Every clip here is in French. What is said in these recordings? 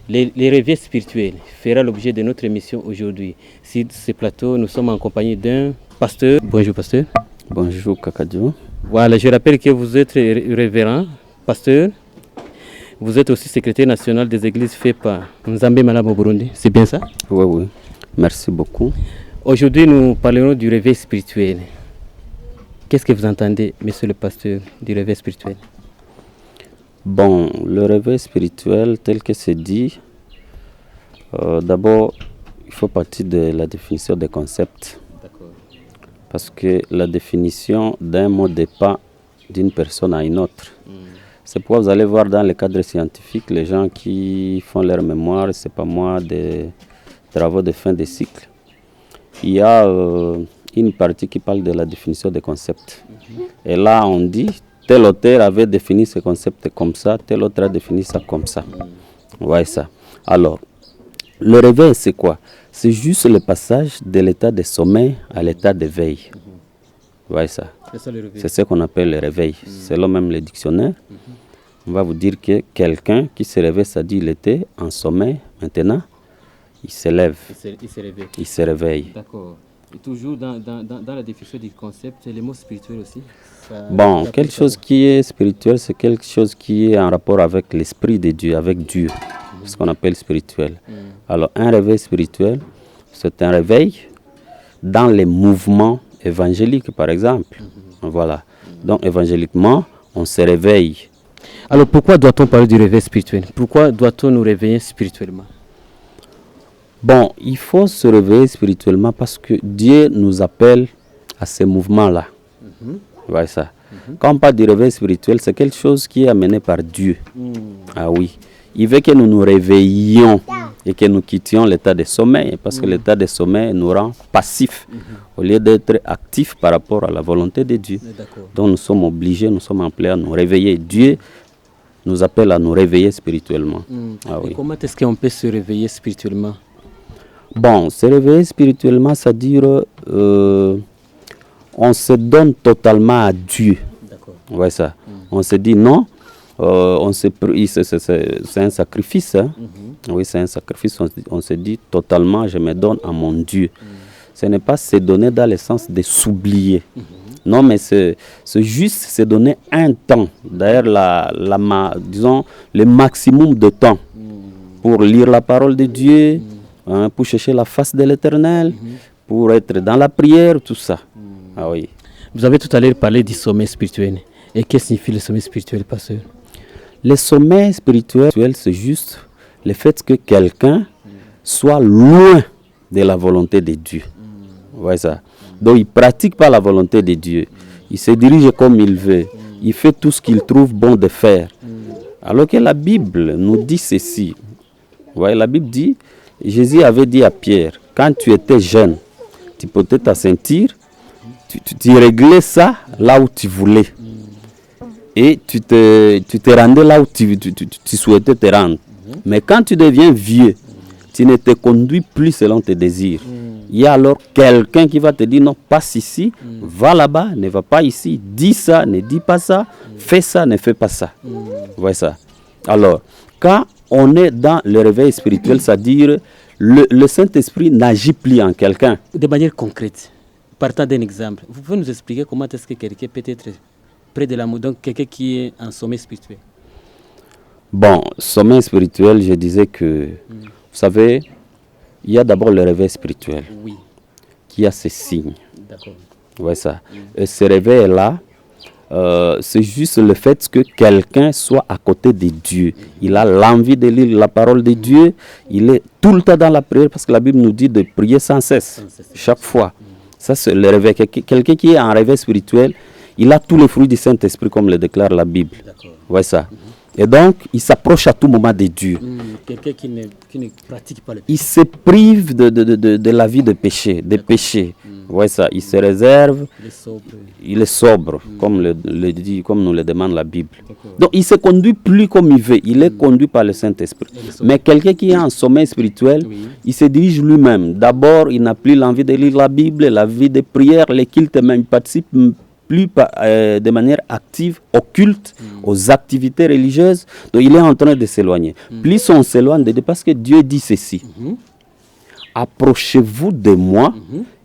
Les réveils spirituels fera l'objet de notre émission aujourd'hui. Sur ce plateau, nous sommes en compagnie d'un pasteur. Bonjour pasteur. Bonjour Kakadio. Voilà, je rappelle que vous êtes révérend, pasteur. Vous êtes aussi secrétaire national des églises FEPA, Nzambe Malabo Burundi. C'est bien ça? Oui. Merci beaucoup. Aujourd'hui, nous parlerons du réveil spirituel. Qu'est-ce que vous entendez, monsieur le pasteur, du réveil spirituel? Bon, le réveil spirituel tel que c'est dit, d'abord, il faut partir de la définition des concepts. D'accord. Parce que la définition d'un mot dépend d'une personne à une autre. C'est pourquoi vous allez voir dans le cadre scientifique, les gens qui font leur mémoire, c'est pas moi, des travaux de fin de cycle. Il y a une partie qui parle de la définition des concepts. Et là, on dit, tel auteur avait défini ce concept comme ça, tel autre a défini ça comme ça. Ouais, ça. Alors, le réveil, c'est quoi? C'est juste le passage de l'état de sommeil à l'état de veille. Ouais, ça. C'est ce qu'on appelle le réveil. Selon même le dictionnaire, on va vous dire que quelqu'un qui se réveille, ça dit qu'il était en sommeil, maintenant, il se lève. Il se réveille. D'accord. Et toujours dans la définition du concept, les mots spirituels aussi. Bon, quelque chose qui est spirituel, c'est quelque chose qui est en rapport avec l'esprit de Dieu, avec Dieu. Ce qu'on appelle spirituel. Alors, un réveil spirituel, c'est un réveil dans les mouvements évangéliques, par exemple. Voilà. Donc, évangéliquement, on se réveille. Alors, pourquoi doit-on parler du réveil spirituel? Pourquoi doit-on nous réveiller spirituellement? Bon, il faut se réveiller spirituellement parce que Dieu nous appelle à ces mouvements-là. Voilà ça. Quand on parle du réveil spirituel, c'est quelque chose qui est amené par Dieu. Ah oui. Il veut que nous nous réveillions et que nous quittions l'état de sommeil, parce que l'état de sommeil nous rend passifs au lieu d'être actifs par rapport à la volonté de Dieu. Donc nous sommes obligés, nous sommes appelés à nous réveiller. Dieu nous appelle à nous réveiller spirituellement. Ah oui. Et comment est-ce qu'on peut se réveiller spirituellement? Bon, se réveiller spirituellement, c'est-à-dire on se donne totalement à Dieu. Ouais, ça. On se dit non. C'est un sacrifice. Hein? Oui, c'est un sacrifice. On se dit totalement, je me donne à mon Dieu. Ce n'est pas se donner dans le sens de s'oublier. Non, mais c'est juste se donner un temps. D'ailleurs, disons, le maximum de temps pour lire la parole de Dieu, hein, pour chercher la face de l'Éternel, pour être dans la prière, tout ça. Ah oui. Vous avez tout à l'heure parlé du sommeil spirituel. Et qu'est-ce que signifie le sommeil spirituel, pasteur? Le sommeil spirituel, c'est juste le fait que quelqu'un soit loin de la volonté de Dieu. Ouais, ça. Donc, il ne pratique pas la volonté de Dieu. Il se dirige comme il veut. Il fait tout ce qu'il trouve bon de faire. Alors que la Bible nous dit ceci. Ouais, la Bible dit, Jésus avait dit à Pierre, quand tu étais jeune, tu portais ta ceinture, tu réglais ça là où tu voulais. Et tu te rendais là où tu souhaitais te rendre. Mais quand tu deviens vieux, tu ne te conduis plus selon tes désirs. Il y a alors quelqu'un qui va te dire non, passe ici, va là-bas, ne va pas ici, dis ça, ne dis pas ça, fais ça, ne fais pas ça. Voyez ça. Alors, quand on est dans le réveil spirituel, c'est-à-dire le Saint-Esprit n'agit plus en quelqu'un. De manière concrète, partant d'un exemple, vous pouvez nous expliquer comment est-ce que quelqu'un peut être près de l'amour, donc quelqu'un qui est en sommeil spirituel? Bon, sommeil spirituel, je disais que, vous savez, il y a d'abord le réveil spirituel, qui a ses signes. D'accord. Ouais, ça. Et ce réveil-là, c'est juste le fait que quelqu'un soit à côté de Dieu. Il a l'envie de lire la parole de Dieu, il est tout le temps dans la prière, parce que la Bible nous dit de prier sans cesse, chaque fois. Ça, c'est le réveil. Quelqu'un qui est en réveil spirituel, il a tous les fruits du Saint-Esprit, comme le déclare la Bible. Ouais, ça. Et donc, il s'approche à tout moment de Dieu. Quelqu'un qui ne pratique pas le péché. Il se prive de la vie de péché, des péchés. Ouais, ça. Il se réserve. Il est sobre, comme nous le demande la Bible. Donc, il ne se conduit plus comme il veut. Il est conduit par le Saint-Esprit. Mais quelqu'un qui est en sommeil spirituel, il se dirige lui-même. D'abord, il n'a plus l'envie de lire la Bible, la vie de prière, les cultes même. Il participe de manière active au culte, aux activités religieuses. Donc il est en train de s'éloigner. Plus on s'éloigne de Dieu, parce que Dieu dit ceci. Approchez-vous de moi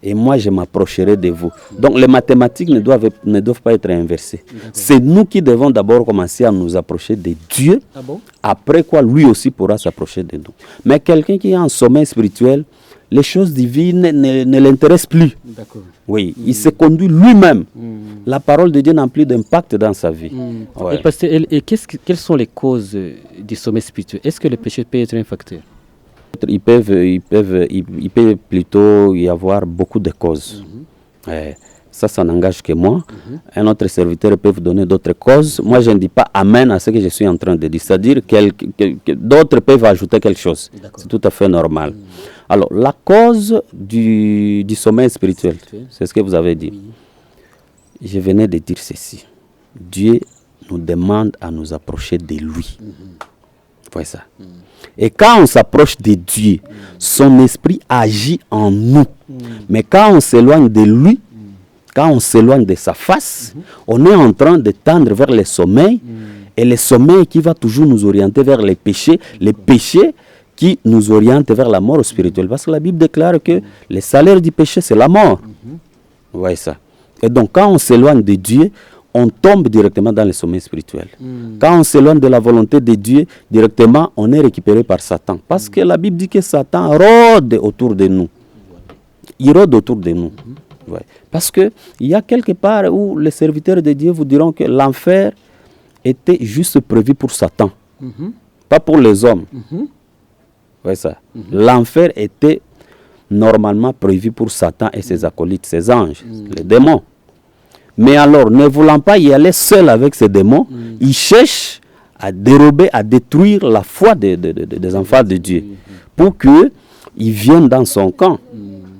et moi je m'approcherai de vous. Donc les mathématiques ne doivent pas être inversées. C'est nous qui devons d'abord commencer à nous approcher de Dieu. Ah bon? Après quoi, lui aussi pourra s'approcher de nous. Mais quelqu'un qui est en sommeil spirituel, les choses divines ne l'intéressent plus. Oui, il se conduit lui-même. La parole de Dieu n'a plus d'impact dans sa vie. Ouais. Et, pasteur, quelles sont les causes du sommeil spirituel? Est-ce que le péché peut être un facteur? Il peut plutôt y avoir beaucoup de causes. Ça n'engage que moi. Un autre serviteur peut vous donner d'autres causes. Moi, je ne dis pas amen à ce que je suis en train de dire. C'est-à-dire que d'autres peuvent ajouter quelque chose. C'est tout à fait normal. Alors, la cause du sommeil spirituel, c'est ce que vous avez dit. Je venais de dire ceci. Dieu nous demande à nous approcher de lui. Voyez ça. Et quand on s'approche de Dieu, son esprit agit en nous. Mais quand on s'éloigne de lui, quand on s'éloigne de sa face, on est en train de tendre vers le sommeil. Et le sommeil qui va toujours nous orienter vers les péchés qui nous orientent vers la mort spirituelle. Parce que la Bible déclare que le salaire du péché, c'est la mort. Vous voyez ça. Et donc, quand on s'éloigne de Dieu, on tombe directement dans le sommeil spirituel. Quand on s'éloigne de la volonté de Dieu, directement, on est récupéré par Satan. Parce que la Bible dit que Satan rôde autour de nous. Il rôde autour de nous. Ouais. Parce qu'il y a quelque part où les serviteurs de Dieu vous diront que l'enfer était juste prévu pour Satan. Pas pour les hommes. Ouais, ça. L'enfer était normalement prévu pour Satan et ses acolytes, ses anges, les démons. Mais alors, ne voulant pas y aller seul avec ces démons, il cherche à dérober, à détruire la foi des enfants de Dieu pour qu'ils viennent dans son camp.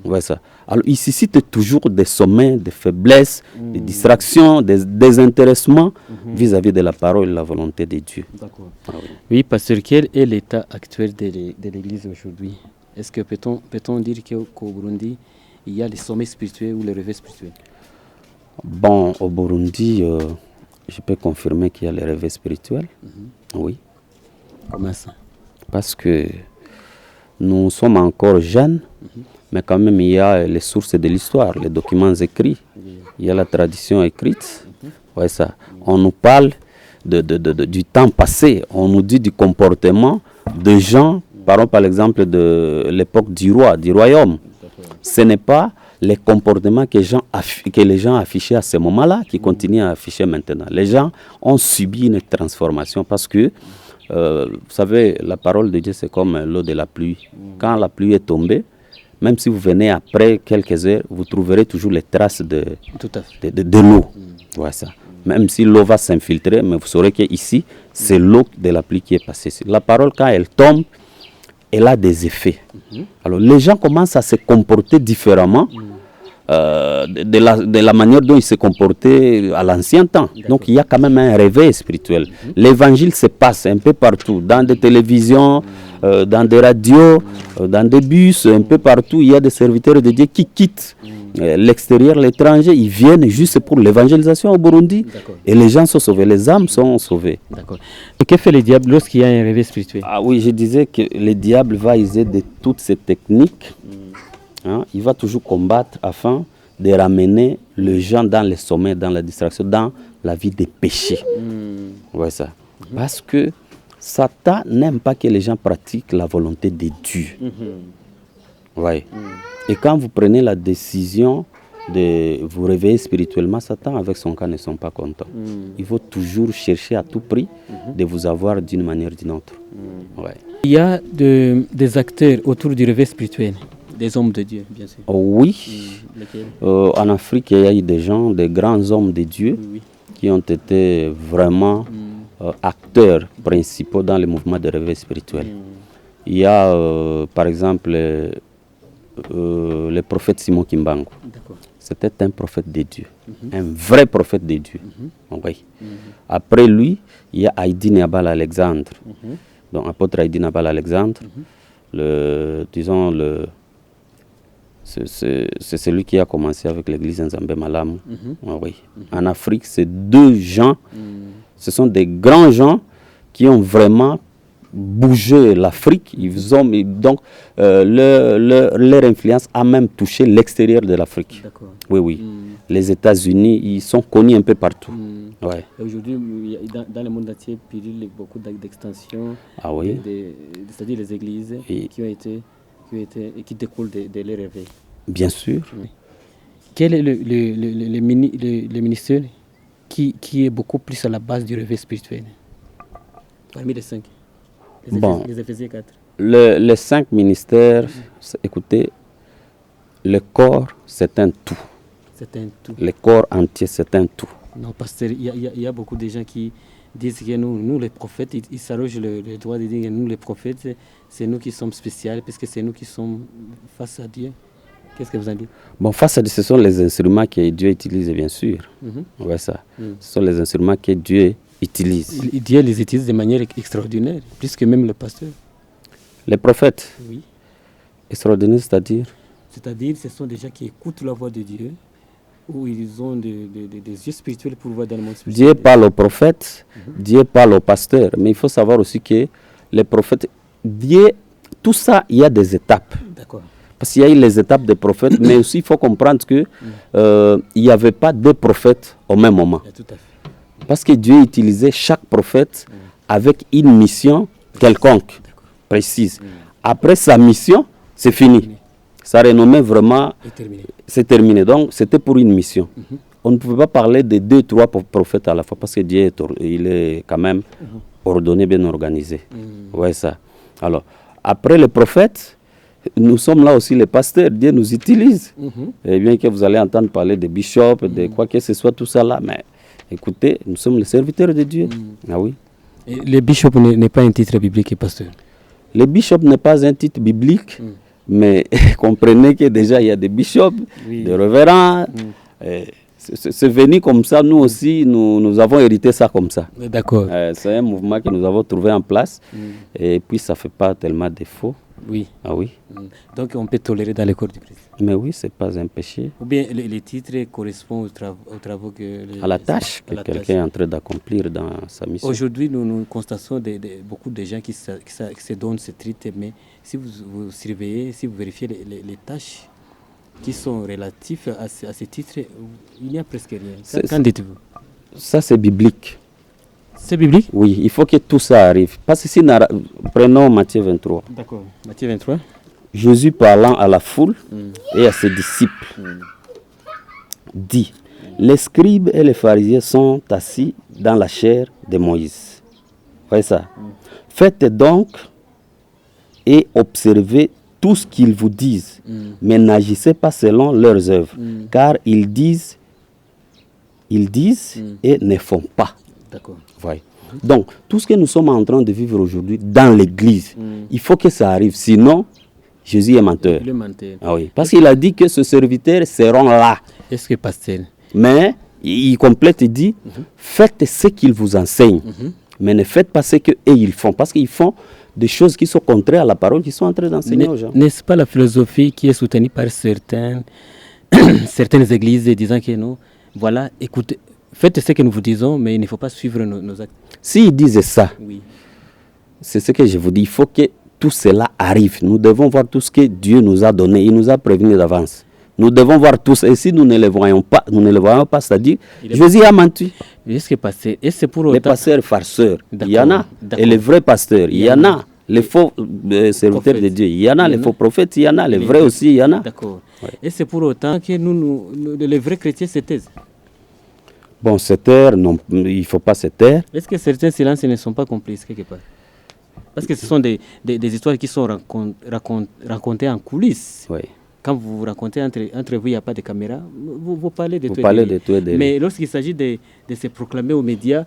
Ouais, ça. Alors, il suscite toujours des sommeils, des faiblesses, des distractions, des désintéressements vis-à-vis de la parole et de la volonté de Dieu. D'accord. Ah, oui, pasteur, quel est l'état actuel de l'Église aujourd'hui? Est-ce que peut-on dire qu'au Burundi, il y a les sommets spirituels ou les réveils spirituels? Bon, au Burundi, je peux confirmer qu'il y a les réveils spirituels. Oui. Comment ça? Parce que nous sommes encore jeunes, mais quand même il y a les sources de l'histoire, les documents écrits, il y a la tradition écrite. Ouais, ça. On nous parle du temps passé, on nous dit du comportement de gens, parlons par exemple de l'époque du royaume. Ce n'est pas les comportements que les gens affichaient à ce moment-là qui continuent à afficher maintenant. Les gens ont subi une transformation parce que, vous savez, la parole de Dieu, c'est comme l'eau de la pluie. Quand la pluie est tombée, même si vous venez après quelques heures, vous trouverez toujours les traces de l'eau. Ouais, ça. Même si l'eau va s'infiltrer, mais vous saurez qu'ici, c'est l'eau de la pluie qui est passée. La parole, quand elle tombe, elle a des effets. Alors, les gens commencent à se comporter différemment de la manière dont ils se comportaient à l'ancien temps. Donc, il y a quand même un réveil spirituel. L'évangile se passe un peu partout, dans des télévisions, dans des radios, dans des bus, un peu partout. Il y a des serviteurs de Dieu qui quittent l'extérieur, l'étranger. Ils viennent juste pour l'évangélisation au Burundi. Et les gens sont sauvés, les âmes sont sauvées. D'accord. Et que fait le diable lorsqu'il y a un réveil spirituel? Ah oui, je disais que le diable va user de toutes ces techniques. Il va toujours combattre afin de ramener les gens dans le sommeil, dans la distraction, dans la vie des péchés. Ouais, ça. Parce que Satan n'aime pas que les gens pratiquent la volonté de Dieu. Ouais. Et quand vous prenez la décision de vous réveiller spirituellement, Satan avec son camp ne sont pas contents. Il faut toujours chercher à tout prix de vous avoir d'une manière ou d'une autre. Ouais. Il y a des acteurs autour du réveil spirituel. Des hommes de Dieu, bien sûr. Oui. En Afrique, il y a eu des gens, des grands hommes de Dieu qui ont été vraiment acteurs principaux dans le mouvement de réveil spirituel. Il y a, par exemple, le prophète Simon Kimbangu. C'était un prophète de Dieu, un vrai prophète de Dieu. Oui. Après lui, il y a Haïdi Nabal Alexandre. Donc, apôtre Haïdi Nabal Alexandre, c'est celui qui a commencé avec l'église Nzambe Malamu. Ah oui. En Afrique, c'est 2 gens, ce sont des grands gens qui ont vraiment bougé l'Afrique. Donc, leur influence a même touché l'extérieur de l'Afrique. D'accord. Oui. Les États-Unis, ils sont connus un peu partout. Ouais. Aujourd'hui, dans le monde entier, il y a beaucoup d'extensions, ah oui. C'est-à-dire les églises qui découlent de leur réveil. Bien sûr. Oui. Quel est le ministère qui est beaucoup plus à la base du réveil spirituel parmi les 5? Les Éphésiens 4. Les 5 ministères, écoutez, le corps, c'est un tout. C'est un tout. Le corps entier, c'est un tout. Non, pasteur, il y a beaucoup de gens qui disent que nous les prophètes, ils s'arrogent le droit de dire que nous les prophètes, c'est nous qui sommes spéciaux, parce que c'est nous qui sommes face à Dieu. Qu'est-ce que vous en dites? Face à Dieu, ce sont les instruments que Dieu utilise, bien sûr. Ouais, ça. Ce sont les instruments que Dieu utilise. Dieu les utilise de manière extraordinaire, plus que même le pasteur. Les prophètes? Oui. Extraordinaire, c'est-à-dire? C'est-à-dire, ce sont des gens qui écoutent la voix de Dieu, où ils ont des yeux spirituels pour voir dans le monde spirituel. Dieu parle aux prophètes, Dieu parle aux pasteurs. Mais il faut savoir aussi que les prophètes, Dieu, tout ça, il y a des étapes. D'accord. Parce qu'il y a eu les étapes des prophètes, mais aussi il faut comprendre qu'il n'y avait pas 2 prophètes au même moment. Tout à fait. Parce que Dieu utilisait chaque prophète avec une mission quelconque, précise. Après sa mission, c'est fini. Sa renommée vraiment, c'est terminé. Donc c'était pour une mission. On ne pouvait pas parler de 2, 3 prophètes à la fois, parce que Dieu il est quand même ordonné, bien organisé. Ouais, ça. Alors, après les prophètes, nous sommes là aussi les pasteurs, Dieu nous utilise. Et bien que vous allez entendre parler des bishops, de quoi que ce soit, tout ça là, mais écoutez, nous sommes les serviteurs de Dieu. Ah oui. Et le bishop n'est pas un titre biblique, pasteur? Le bishop n'est pas un titre biblique, mais comprenez que déjà il y a des bishops, des révérends. C'est venu comme ça, nous aussi, nous avons hérité ça comme ça. D'accord. C'est un mouvement que nous avons trouvé en place, et puis ça ne fait pas tellement défaut. Oui. Ah oui. Donc on peut tolérer dans le corps du Christ. Mais oui, ce n'est pas un péché. Ou bien les titres correspondent aux travaux à la tâche que quelqu'un est en train d'accomplir dans sa mission. Aujourd'hui, nous constatons beaucoup de gens qui se donnent ce titre, mais si vous surveillez, si vous vérifiez les tâches qui sont relatives à ce titre, il n'y a presque rien. Qu'en dites-vous? Ça, c'est biblique. C'est biblique? Oui, il faut que tout ça arrive. Parce que si prenons Matthieu 23. D'accord. Matthieu 23. Jésus parlant à la foule et à ses disciples dit: les scribes et les pharisiens sont assis dans la chair de Moïse. Vous voyez ça? Faites donc et observez tout ce qu'ils vous disent, mais n'agissez pas selon leurs œuvres, car ils disent et ne font pas. D'accord. Ouais. Donc, tout ce que nous sommes en train de vivre aujourd'hui dans l'église, il faut que ça arrive. Sinon, Jésus est menteur. Il est menteur. Ah oui. Parce qu'il a dit que ses serviteurs seront là. Est-ce que pasteur? Mais il complète et dit, faites ce qu'ils vous enseignent, mais ne faites pas ce qu'eux ils font. Parce qu'ils font des choses qui sont contraires à la parole qu'ils sont en train d'enseigner aux gens. N'est-ce pas la philosophie qui est soutenue par certaines églises disant que nous, voilà, écoutez, faites ce que nous vous disons, mais il ne faut pas suivre nos actes. S'ils disent ça, oui, c'est ce que je vous dis, il faut que tout cela arrive. Nous devons voir tout ce que Dieu nous a donné. Il nous a prévenu d'avance. Nous devons voir tous. Et si nous ne les voyons pas, c'est-à-dire, Jésus a menti. Est-ce que pasteur, et c'est pour autant... Les pasteurs farceurs, il y en a. Et les vrais pasteurs, il y en a. Les faux serviteurs de Dieu, il y en a. Les faux prophètes, il y en a. Les vrais aussi, il y en a. D'accord. Ouais. Et c'est pour autant que nous les vrais chrétiens se taisent. Bon, se taire, non, il ne faut pas se taire. Est-ce que certains silences ne sont pas complices quelque part? Parce que ce sont des histoires qui sont racontées en coulisses. Oui. Quand vous racontez entre vous, il n'y a pas de caméra, vous parlez de tout et de Mais lorsqu'il s'agit de se proclamer aux médias,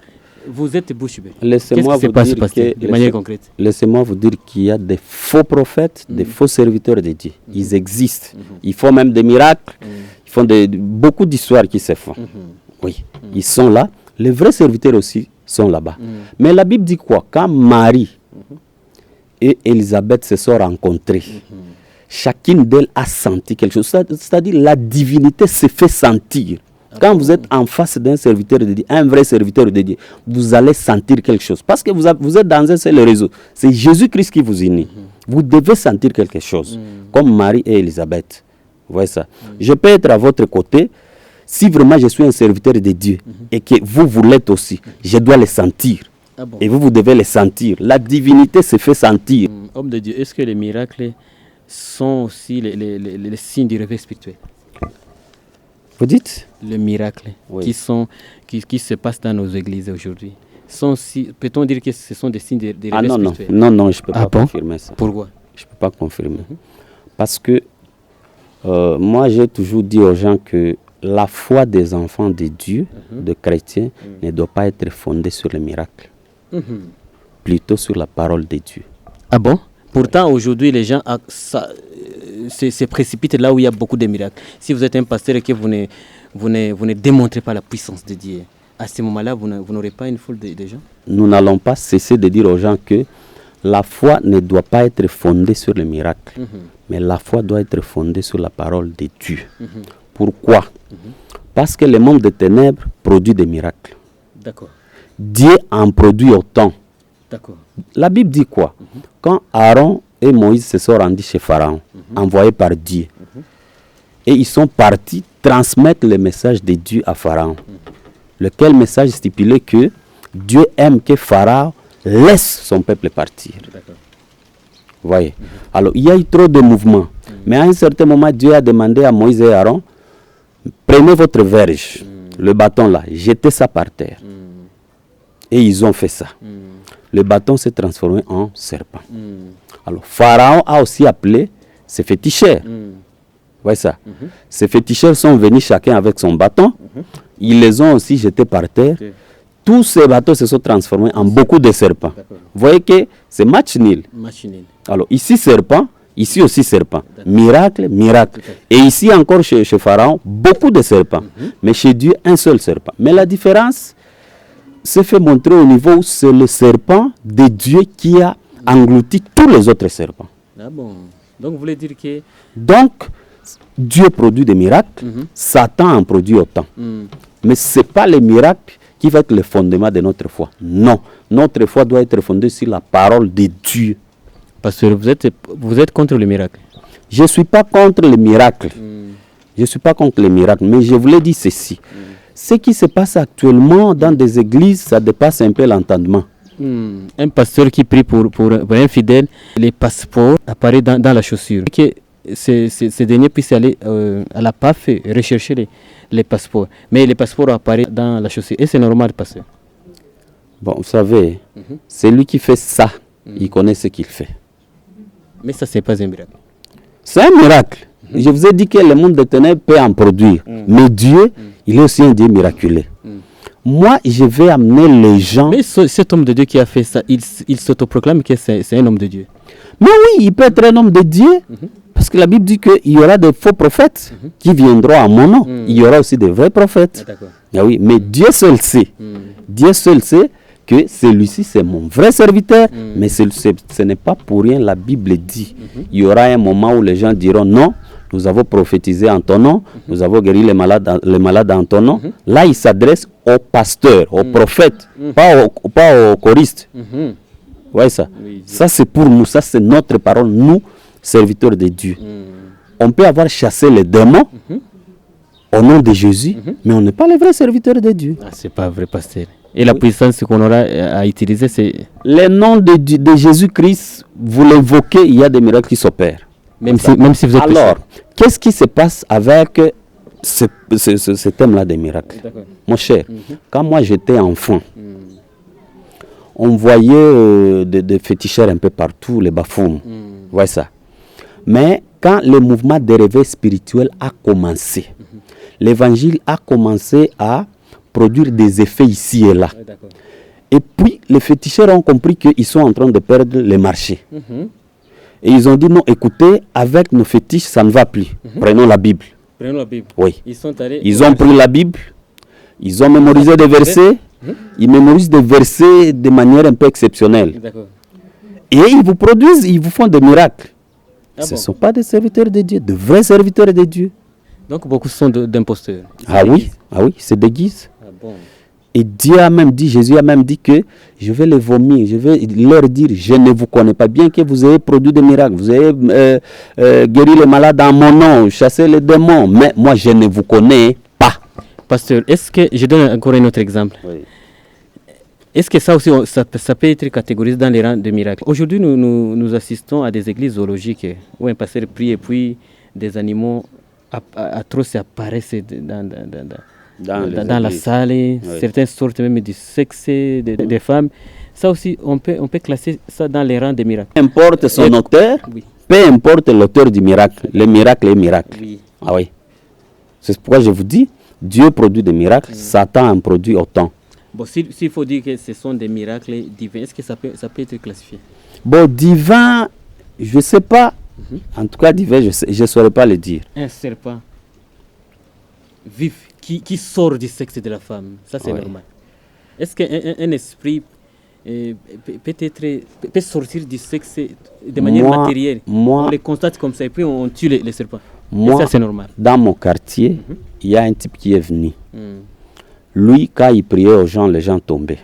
vous êtes bouche bée. Laissez-moi vous dire de manière concrète. Laissez-moi vous dire qu'il y a des faux prophètes, des faux serviteurs de Dieu. Ils existent. Ils font même des miracles. Ils font beaucoup d'histoires qui se font. Oui, ils sont là. Les vrais serviteurs aussi sont là-bas. Mais la Bible dit quoi? Quand Marie et Élisabeth se sont rencontrées, chacune d'elles a senti quelque chose. C'est-à-dire la divinité se fait sentir. Quand vous êtes en face d'un serviteur de Dieu, un vrai serviteur de Dieu, vous allez sentir quelque chose. Parce que vous êtes dans un seul réseau. C'est Jésus-Christ qui vous unit. Vous devez sentir quelque chose. Comme Marie et Élisabeth. Vous voyez ça. Je peux être à votre côté. Si vraiment je suis un serviteur de Dieu et que vous l'êtes aussi, je dois le sentir. Ah bon. Et vous devez le sentir. La divinité se fait sentir. Homme de Dieu, est-ce que les miracles sont aussi les signes du réveil spirituel? Vous dites? Les miracles Oui. qui se passent dans nos églises aujourd'hui, peut-on dire que ce sont des signes de réveil spirituel? Non, je ne peux pas bon? confirmer ça. Pourquoi? Je ne peux pas confirmer. Parce que moi, j'ai toujours dit aux gens que la foi des enfants de Dieu, de chrétiens, ne doit pas être fondée sur les miracles, plutôt sur la parole de Dieu. Ah bon? Pourtant, aujourd'hui, les gens se précipitent là où il y a beaucoup de miracles. Si vous êtes un pasteur et que vous ne démontrez pas la puissance de Dieu, à ce moment-là, vous n'aurez pas une foule de gens? Nous n'allons pas cesser de dire aux gens que la foi ne doit pas être fondée sur les miracles, mais la foi doit être fondée sur la parole de Dieu. Pourquoi? Parce que le monde des ténèbres produit des miracles. D'accord. Dieu en produit autant. D'accord. La Bible dit quoi? Quand Aaron et Moïse se sont rendus chez Pharaon, envoyés par Dieu, et ils sont partis transmettre le message de Dieu à Pharaon, lequel message stipulait que Dieu aime que Pharaon laisse son peuple partir. D'accord. Vous voyez? Alors, il y a eu trop de mouvements. Mais à un certain moment, Dieu a demandé à Moïse et Aaron, prenez votre verge, le bâton là, jetez ça par terre. Et ils ont fait ça. Le bâton s'est transformé en serpent. Alors, Pharaon a aussi appelé ses féticheurs. Vous voyez ça? Ces féticheurs sont venus chacun avec son bâton. Ils les ont aussi jetés par terre. Tous ces bâtons se sont transformés en beaucoup de serpents. Vous voyez que c'est match nul. Alors, ici serpent, ici aussi serpent. Miracle, miracle. Et ici encore chez Pharaon, beaucoup de serpents. Mais chez Dieu, un seul serpent. Mais la différence se fait montrer au niveau où c'est le serpent de Dieu qui a englouti tous les autres serpents. Ah bon. Donc vous voulez dire que... Donc, Dieu produit des miracles, Satan en produit autant. Mais ce n'est pas les miracles qui va être le fondement de notre foi. Non, notre foi doit être fondée sur la parole de Dieu. Parce que vous êtes contre le miracle. Je ne suis pas contre les miracles. Je ne suis pas contre les miracles, mais je voulais dire ceci. Ce qui se passe actuellement dans des églises, ça dépasse un peu l'entendement. Un pasteur qui prie pour un fidèle, les passeports apparaissent dans la chaussure. Que ces derniers puissent aller à la PAF et rechercher les passeports. Mais les passeports apparaissent dans la chaussure. Et c'est normal, pasteur? Bon, vous savez, celui qui fait ça, il connaît ce qu'il fait. Mais ça, ce n'est pas un miracle. C'est un miracle. Je vous ai dit que le monde des ténèbres peut en produire. Mais Dieu, il est aussi un Dieu miraculeux. Moi, je vais amener les gens... Mais cet homme de Dieu qui a fait ça, il s'autoproclame que c'est un homme de Dieu. Mais oui, il peut être un homme de Dieu. Parce que la Bible dit qu'il y aura des faux prophètes qui viendront à mon nom. Il y aura aussi des vrais prophètes. Ah oui, mais Dieu seul sait. Dieu seul sait que celui-ci, c'est mon vrai serviteur. Mais ce n'est pas pour rien, la Bible dit. Il y aura un moment où les gens diront non. Nous avons prophétisé en ton nom, nous avons guéri les malades en ton nom. Là, il s'adresse aux pasteurs, aux prophètes, pas aux choristes. Vous voyez ça? Ça, c'est pour nous, ça, c'est notre parole, nous, serviteurs de Dieu. On peut avoir chassé les démons au nom de Jésus, mais on n'est pas les vrais serviteurs de Dieu. Ah, c'est pas vrai, pasteur. Et la puissance qu'on aura à utiliser, c'est... Le nom de Jésus-Christ, vous l'évoquez, il y a des miracles qui s'opèrent. Même si vous êtes... Alors, qu'est-ce qui se passe avec ce thème-là des miracles? Mon cher, quand moi j'étais enfant, on voyait des féticheurs un peu partout, les bafoumes. Vous voyez ça? Mais quand le mouvement de réveil spirituel a commencé, l'évangile a commencé à produire des effets ici et là. Et puis, les féticheurs ont compris qu'ils sont en train de perdre les marchés. Et ils ont dit non, écoutez, avec nos fétiches, ça ne va plus. Prenons la Bible. Prenons la Bible. Oui. Ils ont pris la Bible, ils ont mémorisé des versets, ils mémorisent des versets de manière un peu exceptionnelle. Et ils vous produisent, ils vous font des miracles. Ce ne sont pas des serviteurs de Dieu, de vrais serviteurs de Dieu. Donc beaucoup sont d'imposteurs. Ah oui, c'est des guises. Ah bon. Et Dieu a même dit, Jésus a même dit que je vais les vomir, je vais leur dire, je ne vous connais pas, bien que vous ayez produit des miracles, vous ayez guéri les malades en mon nom, chassé les démons, mais moi je ne vous connais pas. Pasteur, est-ce que, je donne encore un autre exemple. Oui. Est-ce que ça aussi, ça peut être catégorisé dans les rangs de miracles? Aujourd'hui, nous assistons à des églises zoologiques où un pasteur prie et puis des animaux atroces apparaissent dans la salle. Oui. Certains sortent même du sexe des femmes. Ça aussi, on peut classer ça dans les rangs des miracles. Peu importe son auteur, oui. Peu importe l'auteur du miracle, le miracle est miracle. Oui. Ah oui. C'est pourquoi je vous dis, Dieu produit des miracles, Satan en produit autant. Bon, s'il faut dire que ce sont des miracles divins, est-ce que ça peut être classifié? Bon, divin, je ne sais pas. En tout cas, divin, je ne saurais pas le dire. Un serpent vif qui sort du sexe de la femme, ça c'est normal. Est-ce qu'un esprit peut sortir du sexe de manière matérielle? On les constate comme ça et puis on tue les serpents. Moi, ça c'est normal. Dans mon quartier, il y a un type qui est venu. Lui, quand il priait aux gens, les gens tombaient.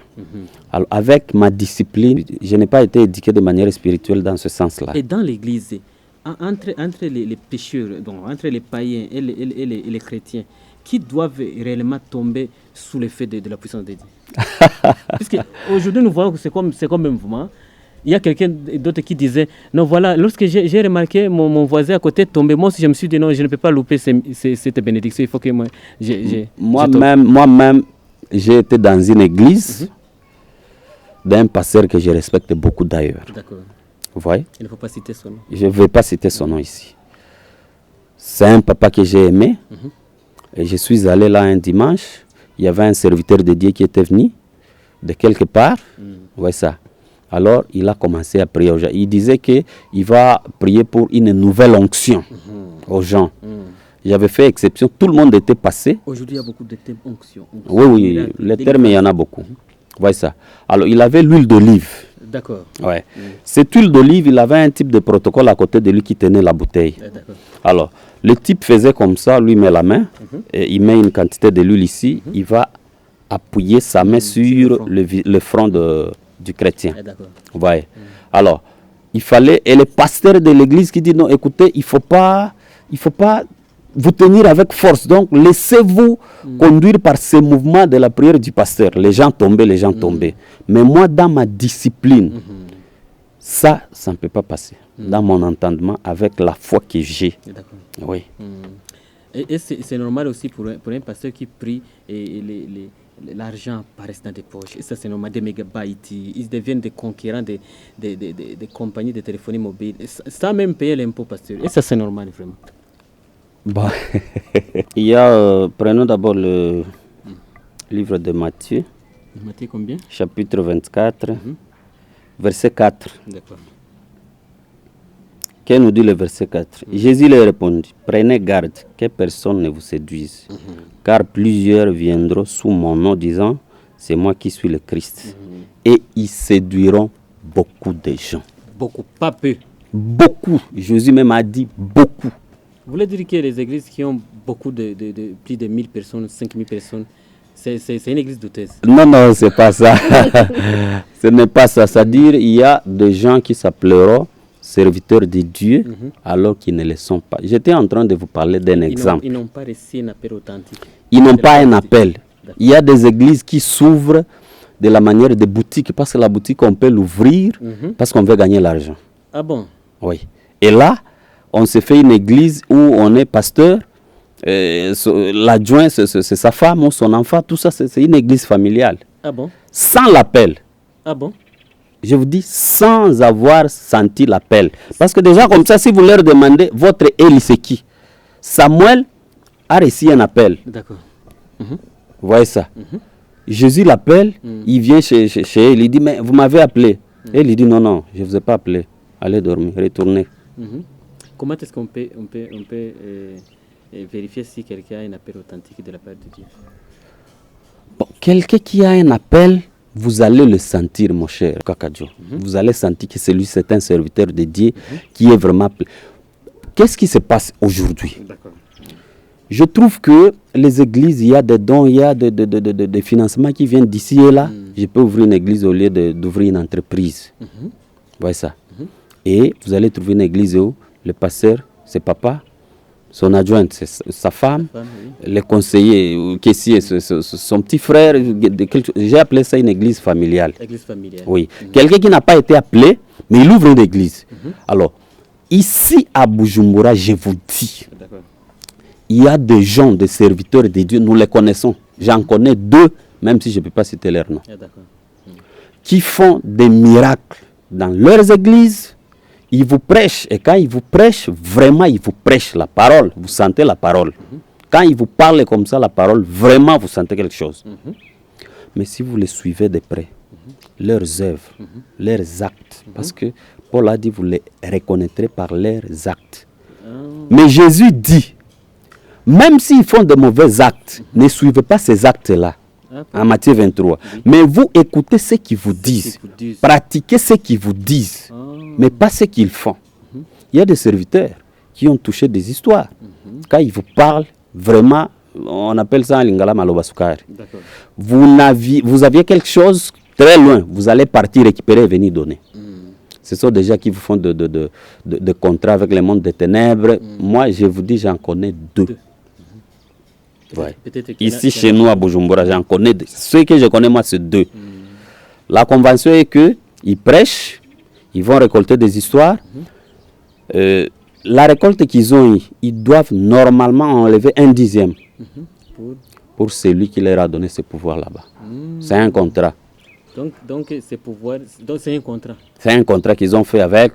Alors, avec ma discipline, je n'ai pas été éduqué de manière spirituelle dans ce sens-là. Et dans l'église, entre les pécheurs, donc entre les païens et les chrétiens, qui doivent réellement tomber sous l'effet de la puissance de Dieu? Parce qu'aujourd'hui, nous voyons que c'est comme un mouvement. Il y a quelqu'un d'autre qui disait, non voilà, lorsque j'ai remarqué mon voisin à côté tomber, moi aussi je me suis dit, non, je ne peux pas louper cette bénédiction, il faut que moi-même, j'ai été dans une église d'un pasteur que je respecte beaucoup d'ailleurs. D'accord. Vous voyez? Il ne faut pas citer son nom. Je ne vais pas citer son nom ici. C'est un papa que j'ai aimé. Et je suis allé là un dimanche. Il y avait un serviteur de Dieu qui était venu de quelque part. Vous voyez ça? Alors, il a commencé à prier aux gens. Il disait qu'il va prier pour une nouvelle onction aux gens. J'avais fait exception. Tout le monde était passé. Aujourd'hui, il y a beaucoup de termes onction. Oui, les termes, il y en a beaucoup. Vous voyez ça? Alors, il avait l'huile d'olive. D'accord. Ouais. Cette huile d'olive, il avait un type de protocole à côté de lui qui tenait la bouteille. Alors, le type faisait comme ça, lui met la main, et il met une quantité de l'huile ici, il va appuyer sa main sur le front du chrétien. Vous voyez. Alors, il fallait, et le pasteur de l'église qui dit non, écoutez, il faut pas vous tenir avec force. Donc, laissez-vous conduire par ces mouvements de la prière du pasteur. Les gens tombaient. Mais moi, dans ma discipline, ça ne peut pas passer. Dans mon entendement, avec la foi que j'ai. Oui. Et c'est normal aussi pour un pasteur qui prie et l'argent apparaît dans des poches. Et ça, c'est normal, des mégabytes. Ils deviennent des conquérants des compagnies de téléphonie mobile. Ça même payer l'impôt, pasteur. Et ça, c'est normal, vraiment. Bah, il y a, prenons d'abord le livre de Matthieu. Matthieu combien? Chapitre 24, verset 4. D'accord. Qu'est-ce nous dit le verset 4? Jésus leur répondit, prenez garde que personne ne vous séduise, car plusieurs viendront sous mon nom disant, c'est moi qui suis le Christ. Et ils séduiront beaucoup de gens. Beaucoup, pas peu. Beaucoup. Jésus même a dit beaucoup. Vous voulez dire que les églises qui ont beaucoup de plus de 1000 personnes, 5000 personnes, c'est une église douteuse? Non, c'est pas ça. Ce n'est pas ça. C'est-à-dire, il y a des gens qui s'appelleront serviteurs de Dieu alors qu'ils ne le sont pas. J'étais en train de vous parler d'un exemple. Ils n'ont pas reçu un appel authentique. Ils n'ont pas un appel. Il y a des églises qui s'ouvrent de la manière de boutique, parce que la boutique, on peut l'ouvrir parce qu'on veut gagner l'argent. Ah bon? Oui. Et là, on se fait une église où on est pasteur, l'adjoint, c'est sa femme ou son enfant, tout ça, c'est une église familiale. Ah bon? Sans l'appel. Ah bon? Je vous dis, sans avoir senti l'appel. Parce que déjà, comme ça, si vous leur demandez, votre Élie, c'est qui? Samuel a reçu un appel. D'accord. Vous voyez ça? Jésus l'appelle, il vient chez elle, il dit, mais vous m'avez appelé. Elle il dit, non, je ne vous ai pas appelé. Allez dormir, retournez. Comment est-ce qu'on peut vérifier si quelqu'un a un appel authentique de la part de Dieu? Bon, quelqu'un qui a un appel, vous allez le sentir, mon cher Kakadjo. Vous allez sentir que celui, c'est un serviteur de Dieu qui est vraiment appelé. qu'est-ce qui se passe aujourd'hui? D'accord. Je trouve que les églises, il y a des dons, il y a des financements qui viennent d'ici et là. Je peux ouvrir une église au lieu d'ouvrir une entreprise. Vous voyez ça? Et vous allez trouver une église où le pasteur, c'est papa, son adjointe, c'est sa femme, les conseillers, caissiers, son petit frère. J'ai appelé ça une église familiale. Église familiale. Oui. Quelqu'un qui n'a pas été appelé, mais il ouvre une église. Alors, ici à Bujumbura, je vous dis, il y a des gens, des serviteurs de Dieu, nous les connaissons. J'en connais 2, même si je ne peux pas citer leur nom, qui font des miracles dans leurs églises. Ils vous prêchent, et quand ils vous prêchent, vraiment, ils vous prêchent la parole. Vous sentez la parole. Quand ils vous parlent comme ça, la parole, vraiment, vous sentez quelque chose. Mais si vous les suivez de près, leurs œuvres, leurs actes, parce que Paul a dit, vous les reconnaîtrez par leurs actes. Mais Jésus dit, même s'ils font de mauvais actes, ne suivez pas ces actes-là. En Matthieu 23. Mais vous écoutez ce qu'ils vous disent. Pratiquez ce qu'ils vous disent. Mais pas ce qu'ils font. Il y a des serviteurs qui ont touché des histoires. Quand ils vous parlent, vraiment, on appelle ça en lingala malobasukari. Vous aviez quelque chose très loin. Vous allez partir récupérer et venir donner. Ce sont des gens qui vous font de contrats avec le monde des ténèbres. Moi, je vous dis, j'en connais 2. Ouais. Ici, chez nous, à Bujumbura, j'en connais. Ceux que je connais, moi, c'est 2. La convention est qu'ils prêchent, ils vont récolter des histoires. La récolte qu'ils ont, ils doivent normalement enlever 1/10 pour celui qui leur a donné ce pouvoir là-bas. C'est un contrat. Donc c'est un contrat. C'est un contrat qu'ils ont fait avec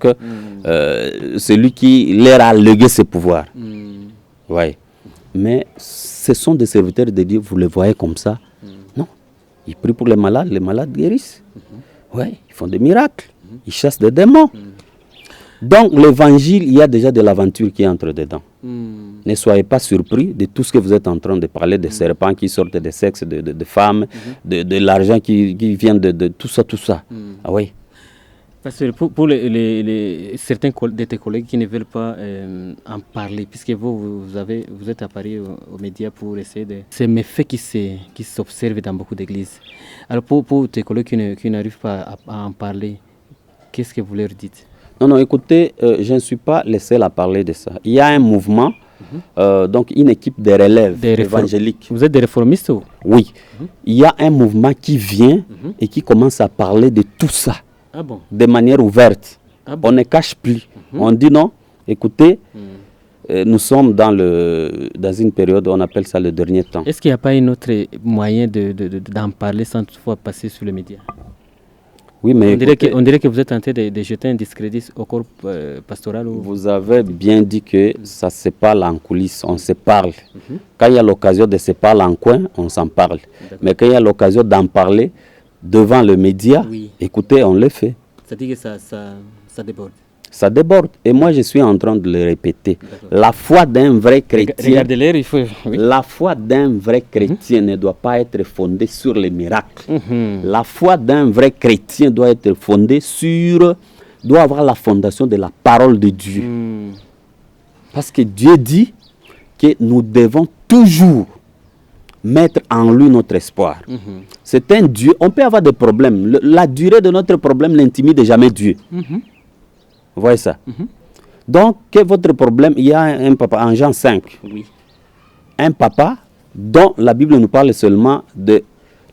celui qui leur a légué ce pouvoir. Ouais. Mais ce sont des serviteurs de Dieu, vous les voyez comme ça. Non. Ils prient pour les malades guérissent. Ouais, ils font des miracles. Ils chassent des démons. Donc l'évangile, il y a déjà de l'aventure qui entre dedans. Ne soyez pas surpris de tout ce que vous êtes en train de parler, des serpents qui sortent des sexes, de femmes, de l'argent qui vient de tout ça. Ah oui. Parce que pour certains de tes collègues qui ne veulent pas en parler, puisque vous êtes apparu aux médias pour essayer de... C'est mes faits qui s'observent dans beaucoup d'églises. Alors pour tes collègues qui n'arrivent pas à en parler, qu'est-ce que vous leur dites? Non, écoutez, je ne suis pas le seul à parler de ça. Il y a un mouvement, donc une équipe de relèves évangéliques. Vous êtes des réformistes ou? Oui. Il y a un mouvement qui vient et qui commence à parler de tout ça. Ah bon? De manière ouverte. Bon? On ne cache plus. On dit non, écoutez, nous sommes dans une période, on appelle ça le dernier temps. Est-ce qu'il n'y a pas un autre moyen d'en parler sans toutefois passer sur les médias? Oui, mais on dirait que vous êtes en train de jeter un discrédit au corps pastoral. Vous avez bien dit que ça se parle en coulisses, on se parle. Quand il y a l'occasion de se parler en coin, on s'en parle. Mais quand il y a l'occasion d'en parler devant le média, écoutez, on le fait. C'est-à-dire que ça déborde. Ça déborde. Et moi, je suis en train de le répéter. La foi d'un vrai chrétien, regardez-les, il faut... La foi d'un vrai chrétien ne doit pas être fondée sur les miracles. La foi d'un vrai chrétien doit être fondée doit avoir la fondation de la parole de Dieu. Parce que Dieu dit que nous devons toujours mettre en lui notre espoir. C'est un Dieu. On peut avoir des problèmes. La durée de notre problème n'intimide jamais Dieu. Vous voyez ça? Donc, que votre problème, il y a un papa, en Jean 5. Un papa dont la Bible nous parle seulement de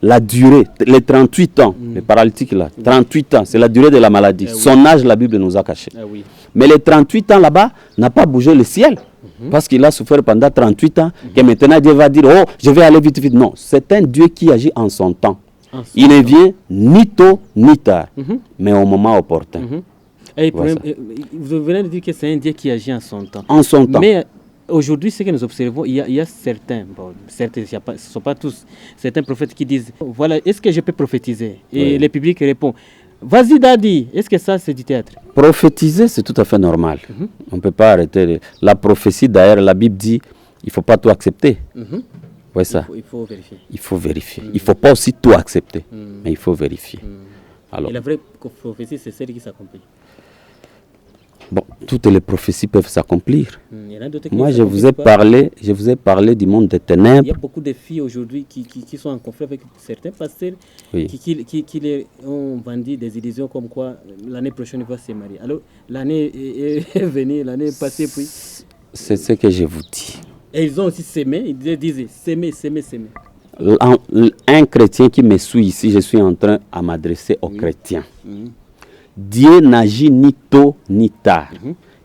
la durée, les 38 ans, le paralytique là, 38 ans, c'est la durée de la maladie. Son âge, la Bible nous a caché. Mais les 38 ans là-bas n'a pas bougé le ciel. Parce qu'il a souffert pendant 38 ans, que maintenant Dieu va dire, oh, je vais aller vite. Non, c'est un Dieu qui agit en son temps. Il ne vient ni tôt ni tard, mais au moment opportun. Et vous venez de dire que c'est un Dieu qui agit en son temps. En son temps. Mais aujourd'hui, ce que nous observons, il y a certains, ce ne sont pas tous, certains prophètes qui disent, voilà, est-ce que je peux prophétiser? Et le public répond, vas-y Daddy, est-ce que ça c'est du théâtre? Prophétiser, c'est tout à fait normal. On ne peut pas arrêter. La prophétie, d'ailleurs, la Bible dit, il ne faut pas tout accepter. Ouais, ça. Il faut vérifier. Il faut vérifier. Il ne faut pas aussi tout accepter, mais il faut vérifier. Alors, et la vraie prophétie, c'est celle qui s'accomplit. Bon, toutes les prophéties peuvent s'accomplir. Il y en a d'autres qui Moi, ne je vous s'accomplissent ai parlé du monde des pas. Il y ténèbres. a beaucoup de filles aujourd'hui qui sont en conflit avec certains pasteurs Oui. qui les ont vendu des illusions comme quoi l'année prochaine il va se marier. Alors l'année est venue, l'année est passée, puis C'est ce que je vous dis. et ils ont aussi sémé, ils disaient s'aimer. Un chrétien qui me suit ici, je suis en train de m'adresser aux chrétiens. Mhm. Dieu n'agit ni tôt ni tard.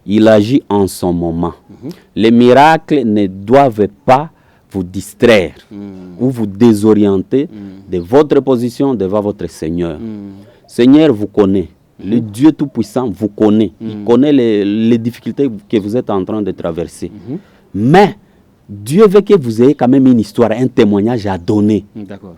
Il agit en son moment. Les miracles ne doivent pas vous distraire ou vous désorienter de votre position devant votre Seigneur. Seigneur vous connaît. Le Dieu Tout-Puissant vous connaît. Il connaît les difficultés que vous êtes en train de traverser. Mais Dieu veut que vous ayez quand même une histoire, un témoignage à donner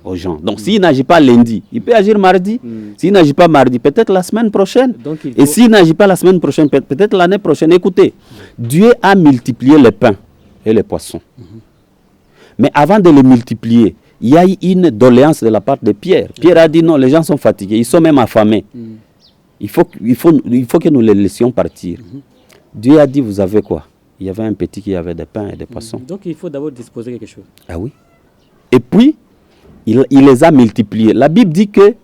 aux gens. Donc s'il n'agit pas lundi, il peut agir mardi. S'il n'agit pas mardi, peut-être la semaine prochaine. Donc, Et s'il n'agit pas la semaine prochaine, peut-être l'année prochaine. Écoutez, Dieu a multiplié les pains et les poissons. Mais avant de les multiplier, il y a eu une doléance de la part de Pierre. Pierre a dit non, les gens sont fatigués, ils sont même affamés. Il faut que nous les laissions partir. Dieu a dit, vous avez quoi? Il y avait un petit qui avait des pains et des poissons. Donc il faut d'abord disposer quelque chose. Ah oui. Et puis, il les a multipliés. La Bible dit que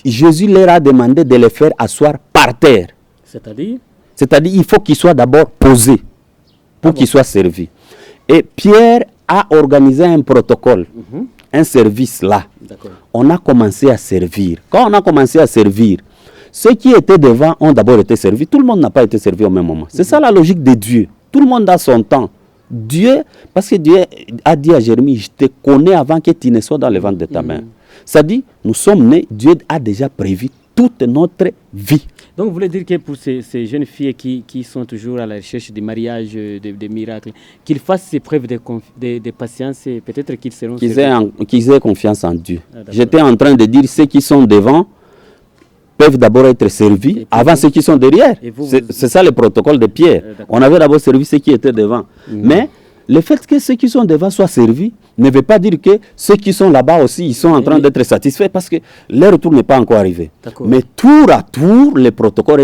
Jésus leur a demandé de les faire asseoir par terre. C'est-à-dire C'est-à-dire il faut qu'ils soient d'abord posés pour qu'ils soient servis. Et Pierre a organisé un protocole, un service là. D'accord. On a commencé à servir. Quand on a commencé à servir, ceux qui étaient devant ont d'abord été servis. Tout le monde n'a pas été servi au même moment. C'est ça la logique de Dieu. Tout le monde a son temps. Dieu, parce que Dieu a dit à Jérémie, je te connais avant que tu ne sois dans le ventre de ta mère. Ça dit, nous sommes nés, Dieu a déjà prévu toute notre vie. Donc vous voulez dire que pour ces jeunes filles qui sont toujours à la recherche du mariage, des miracles, qu'ils fassent ces preuves de patience et peut-être qu'ils seront... Qu'ils aient confiance en Dieu. Ah, j'étais en train de dire, ceux qui sont devant peuvent d'abord être servis avant ceux qui sont derrière. C'est ça le protocole de Pierre. On avait d'abord servi ceux qui étaient devant. Mais le fait que ceux qui sont devant soient servis ne veut pas dire que ceux qui sont là-bas aussi, ils sont en train d'être satisfaits parce que leur tour n'est pas encore arrivé. Mais tour à tour, le protocole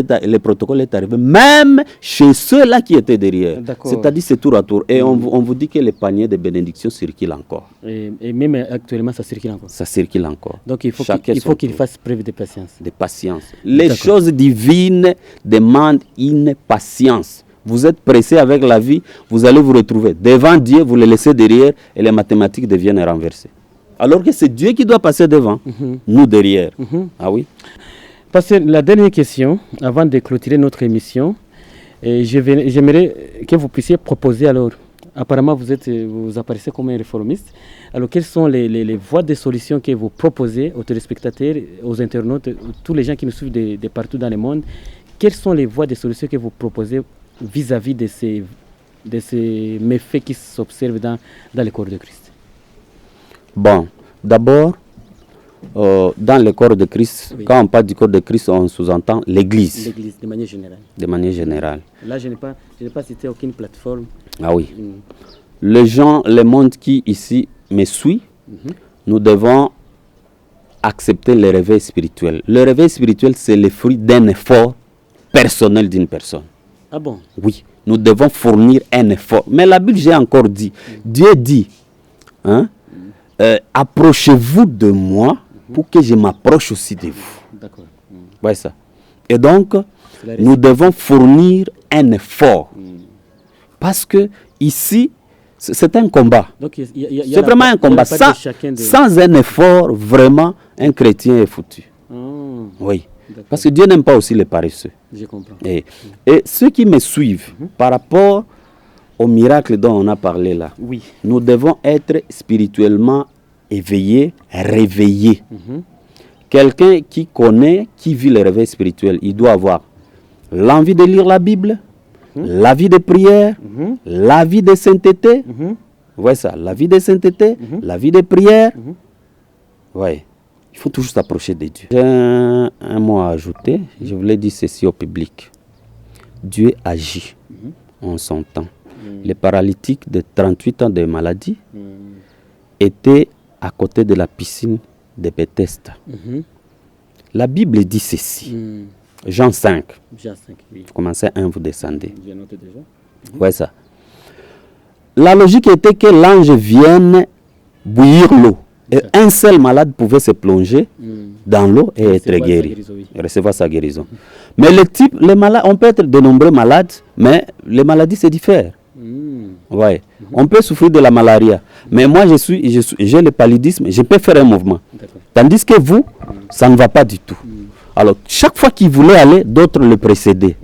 est arrivé, même chez ceux-là qui étaient derrière. C'est-à-dire c'est tour à tour. Et on vous dit que les paniers de bénédiction circulent encore. Et même actuellement, ça circule encore. Ça circule encore. Donc il faut qu'ils fassent preuve de patience. De patience. Les choses divines demandent une patience. Vous êtes pressé avec la vie, vous allez vous retrouver devant Dieu, vous le laissez derrière et les mathématiques deviennent renversées. Alors que c'est Dieu qui doit passer devant, nous derrière. Ah oui. Parce que la dernière question, avant de clôturer notre émission, j'aimerais que vous puissiez proposer alors, apparemment vous apparaissez comme un réformiste, alors quelles sont les voies de solutions que vous proposez aux téléspectateurs, aux internautes, tous les gens qui nous suivent de partout dans le monde, quelles sont les voies de solutions que vous proposez vis-à-vis de ces méfaits qui s'observent dans le corps de Christ? Bon, d'abord, dans le corps de Christ, quand on parle du corps de Christ, on sous-entend l'Église. L'Église, de manière générale. De manière générale. Là, je n'ai pas cité aucune plateforme. Ah oui. Les gens, le monde qui ici me suit, nous devons accepter le réveil spirituel. Le réveil spirituel, c'est le fruit d'un effort personnel d'une personne. Ah bon? Oui, nous devons fournir un effort. Mais la Bible, j'ai encore dit, Dieu dit, approchez-vous de moi pour que je m'approche aussi de vous. D'accord. Ouais, ça. Et donc, nous devons fournir un effort. Parce que ici, c'est un combat. C'est vraiment un combat. Sans un effort, vraiment, un chrétien est foutu. Oui. Parce que Dieu n'aime pas aussi les paresseux. Je comprends. Et ceux qui me suivent, par rapport au miracle dont on a parlé là, nous devons être spirituellement éveillés, réveillés. Quelqu'un qui connaît, qui vit le réveil spirituel, il doit avoir l'envie de lire la Bible, la vie de prière, la vie de sainteté. Vous voyez ça, la vie de sainteté, la vie de prière. Oui. Il faut toujours s'approcher de Dieu. J'ai un mot à ajouter. Je voulais dire ceci au public. Dieu agit en son temps. Les paralytiques de 38 ans de maladie étaient à côté de la piscine de Bethesda. La Bible dit ceci. Jean 5. Jean 5, oui. Vous commencez 1, vous descendez. J'ai noté déjà. Ouais, ça. La logique était que l'ange vienne bouillir l'eau. Et un seul malade pouvait se plonger dans l'eau et être guéri. Recevoir sa guérison. Mais les malades, on peut être de nombreux malades, mais les maladies se diffèrent. Ouais. On peut souffrir de la malaria. Mais moi, j'ai le paludisme, je peux faire un mouvement. Tandis que vous, ça ne va pas du tout. Alors, chaque fois qu'il voulait aller, d'autres le précédaient.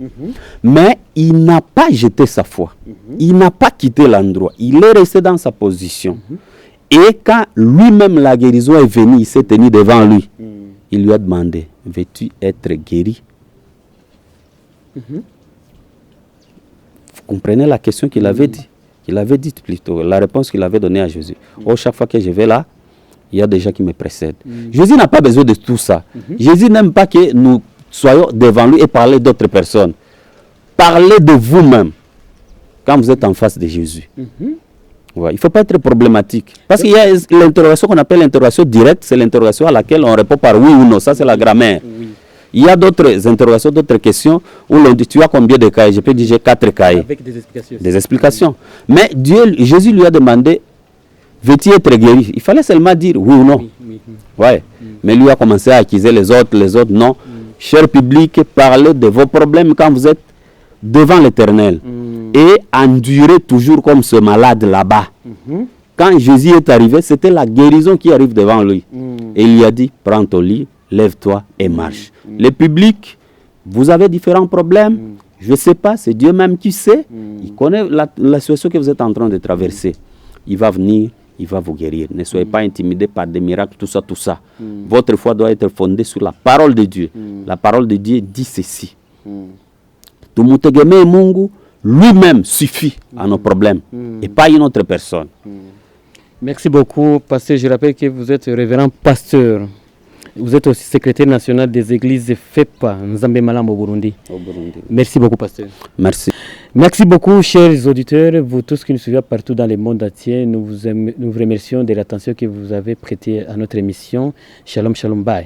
Mais il n'a pas jeté sa foi. Il n'a pas quitté l'endroit. Il est resté dans sa position. Et quand lui-même la guérison est venue, il s'est tenu devant lui. Il lui a demandé, veux-tu être guéri? Vous comprenez la question qu'il avait dit? Il avait dit plutôt, la réponse qu'il avait donnée à Jésus. Oh, chaque fois que je vais là, il y a des gens qui me précèdent. Jésus n'a pas besoin de tout ça. Jésus n'aime pas que nous soyons devant lui et parler d'autres personnes. Parlez de vous-même quand vous êtes en face de Jésus. Ouais, il ne faut pas être problématique. Parce qu'il y a l'interrogation qu'on appelle l'interrogation directe, c'est l'interrogation à laquelle on répond par oui ou non. Ça, c'est la grammaire. Il y a d'autres interrogations, d'autres questions où l'on dit, tu as combien de cahiers? Je peux dire, j'ai 4 cahiers. Avec des explications. Des explications. Mais Jésus lui a demandé, veux-tu être guéri? Il fallait seulement dire oui ou non. Ouais. Mais lui a commencé à accuser les autres non. Cher public, parlez de vos problèmes quand vous êtes devant l'Éternel. Et endurez toujours comme ce malade là-bas. Quand Jésus est arrivé, c'était la guérison qui arrive devant lui. Et il lui a dit, prends ton lit, lève-toi et marche. Le public, vous avez différents problèmes. Je ne sais pas, c'est Dieu même qui sait. Il connaît la situation que vous êtes en train de traverser. Il va venir, il va vous guérir. Ne soyez pas intimidés par des miracles, tout ça, tout ça. Votre foi doit être fondée sur la parole de Dieu. La parole de Dieu dit ceci. Tumutegemee Mungu, lui-même suffit à nos problèmes et pas une autre personne. Merci beaucoup, pasteur. Je rappelle que vous êtes révérend pasteur. Vous êtes aussi secrétaire national des églises FEPA, Nzambe Malam au Burundi. Merci beaucoup, pasteur. Merci. Merci beaucoup, chers auditeurs, vous tous qui nous suivez partout dans le monde entier. Nous vous remercions de l'attention que vous avez prêtée à notre émission. Shalom, shalom, bye.